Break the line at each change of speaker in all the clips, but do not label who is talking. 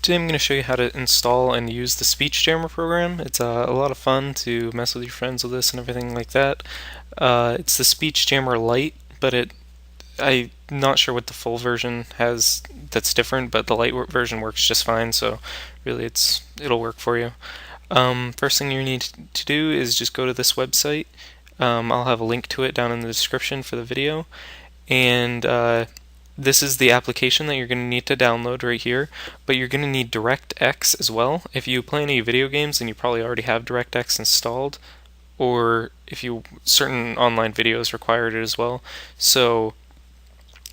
Today I'm going to show you how to install and use the SpeechJammer program. It's a lot of fun to mess with your friends with this and everything like that. It's the SpeechJammer Lite, but I'm not sure what the full version has that's different, but the Lite version works just fine, so really it'll work for you. First thing you need to do is just go to this website. I'll have a link to it down in the description for the video, and this is the application that you're going to need to download right here, but you're going to need DirectX as well. If you play any video games, then you probably already have DirectX installed, or if certain online videos require it as well. So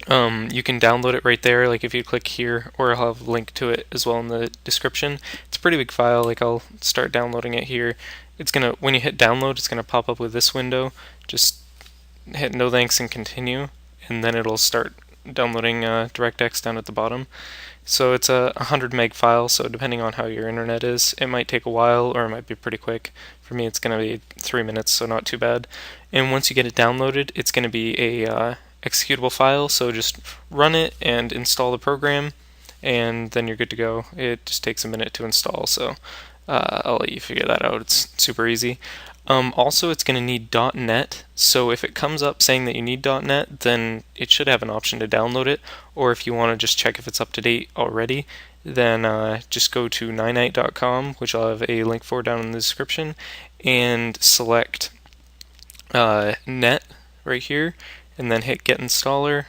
you can download it right there, like if you click here, or I'll have a link to it as well in the description. It's a pretty big file, like I'll start downloading it here. When you hit download, it's gonna pop up with this window. Just hit no thanks and continue, and then it'll start downloading DirectX down at the bottom. So it's a 100 meg file, so depending on how your internet is, it might take a while or it might be pretty quick. For me, it's going to be 3 minutes, so not too bad. And once you get it downloaded, it's going to be a executable file, so just run it and install the program, and then you're good to go. It just takes a minute to install, so I'll let you figure that out. It's super easy. Also, it's going to need .NET, so if it comes up saying that you need .NET, then it should have an option to download it, or if you want to just check if it's up to date already, then just go to ninite.com, which I'll have a link for down in the description, and select .NET right here, and then hit Get Installer,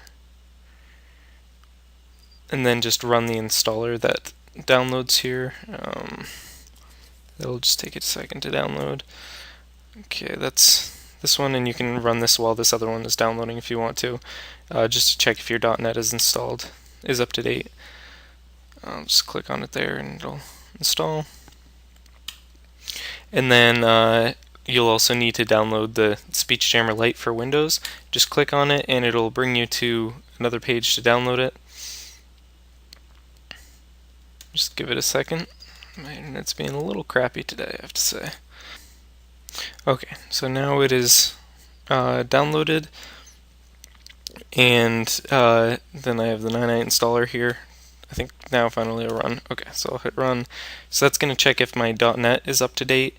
and then just run the installer that downloads here. It'll just take a second to download. Okay, that's this one, and you can run this while this other one is downloading if you want to, just to check if your .NET is up to date. Just click on it there and it'll install. And then you'll also need to download the SpeechJammer Lite for Windows. Just click on it and it'll bring you to another page to download it. Just give it a second. My internet's being a little crappy today, I have to say. Okay, so now it is downloaded, and then I have the Ninite installer here. I think now finally it'll run. Okay, so I'll hit run. So that's going to check if my .NET is up to date.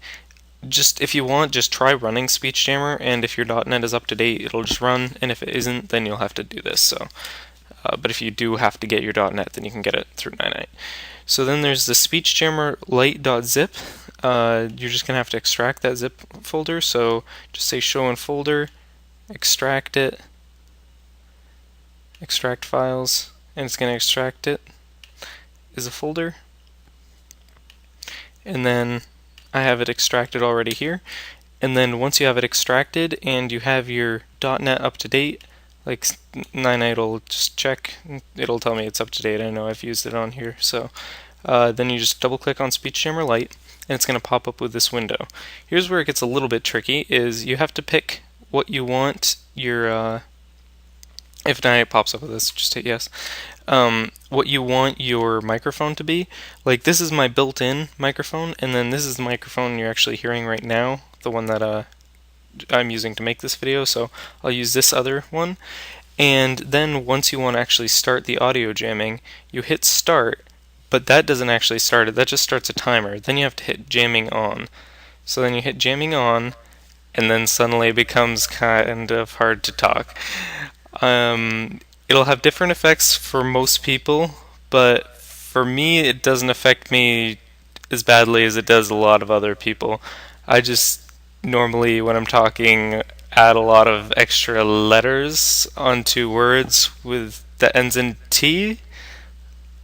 Just if you want, just try running SpeechJammer, and if your .NET is up to date, it'll just run, and if it isn't, then you'll have to do this. So, but if you do have to get your .NET, then you can get it through Ninite. So then there's the SpeechJammer Lite.zip. You're just going to have to extract that zip folder, so just say show in folder, extract it, extract files, and it's going to extract it as a folder. And then I have it extracted already here. And then once you have it extracted and you have your .NET up to date, like Ninite will just check, it'll tell me it's up to date. I know I've used it on here. So then you just double click on SpeechJammer Lite, and it's going to pop up with this window. Here's where it gets a little bit tricky, is you have to pick what you want your, if Ninite pops up with this, just hit yes, what you want your microphone to be. Like this is my built-in microphone, and then this is the microphone you're actually hearing right now, the one that I'm using to make this video, so I'll use this other one. And then once you want to actually start the audio jamming, you hit start, but that doesn't actually start it, that just starts a timer. Then you have to hit jamming on. So then you hit jamming on, and then suddenly it becomes kind of hard to talk. It'll have different effects for most people, but for me it doesn't affect me as badly as it does a lot of other people. I just normally, when I'm talking, add a lot of extra letters onto words that ends in T,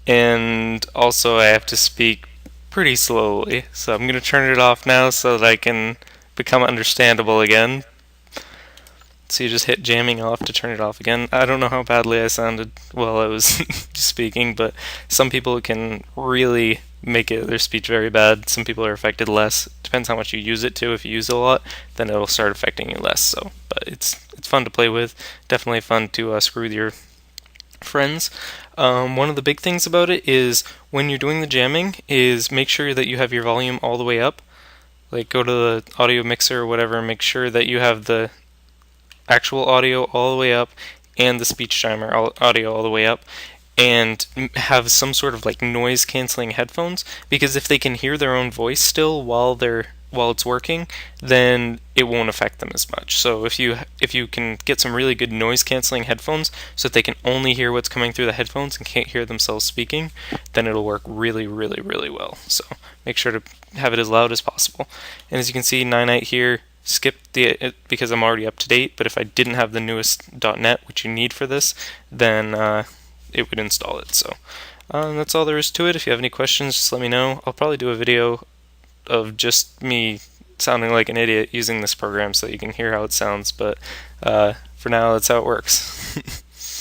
and also I have to speak pretty slowly. So I'm going to turn it off now so that I can become understandable again. So you just hit jamming off to turn it off again. I don't know how badly I sounded while I was speaking, but some people can really make their speech very bad. Some people are affected less. Depends how much you use it too. If you use it a lot, then it'll start affecting you less. So, but it's fun to play with. Definitely fun to screw with your friends. One of the big things about it is when you're doing the jamming is make sure that you have your volume all the way up. Like go to the audio mixer or whatever and make sure that you have the actual audio all the way up and the SpeechJammer audio all the way up. and have some sort of like noise canceling headphones, because if they can hear their own voice still while it's working, then it won't affect them as much. So if you can get some really good noise canceling headphones so that they can only hear what's coming through the headphones and can't hear themselves speaking, then it'll work really, really, really well. So make sure to have it as loud as possible. And as you can see, 9.8 here, skip because I'm already up to date, but if I didn't have the newest .NET, which you need for this, then it would install it. So that's all there is to it. If you have any questions, just let me know. I'll probably do a video of just me sounding like an idiot using this program so you can hear how it sounds, but for now, that's how it works.